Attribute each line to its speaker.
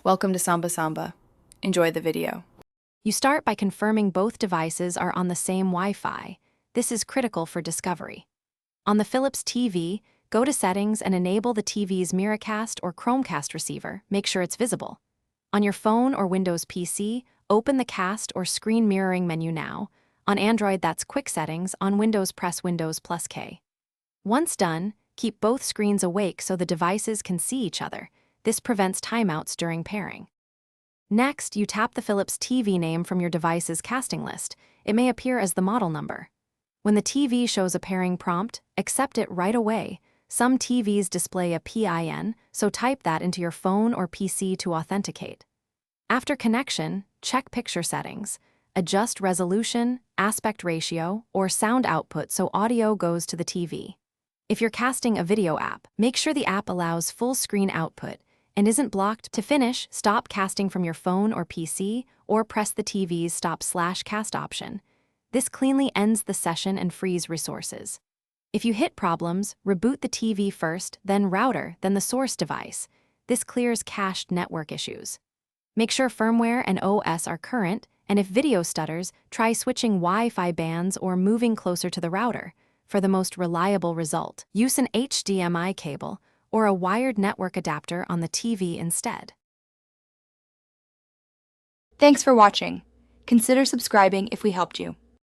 Speaker 1: Welcome to Samba Samba. Enjoy the video.
Speaker 2: You start by confirming both devices are on the same Wi-Fi. This is critical for discovery. On the Philips TV, go to Settings and enable the TV's Miracast or Chromecast receiver. Make sure it's visible. On your phone or Windows PC, open the Cast or Screen Mirroring menu now. On Android, that's Quick Settings. On Windows, press Windows plus K. Once done, keep both screens awake so the devices can see each other. This prevents timeouts during pairing. Next, you tap the Philips TV name from your device's casting list. It may appear as the model number. When the TV shows a pairing prompt, accept it right away. Some TVs display a PIN, so type that into your phone or PC to authenticate. After connection, check picture settings. Adjust resolution, aspect ratio, or sound output so audio goes to the TV. If you're casting a video app, make sure the app allows full screen output and isn't blocked. To finish, stop casting from your phone or PC, or press the TV's stop/cast option. This cleanly ends the session and frees resources. If you hit problems, reboot the TV first, then router, then the source device. This clears cached network issues. Make sure firmware and OS are current, and if video stutters, try switching Wi-Fi bands or moving closer to the router. For the most reliable result, use an HDMI cable or a wired network adapter on the TV instead.
Speaker 3: Thanks for watching. Consider subscribing if we helped you.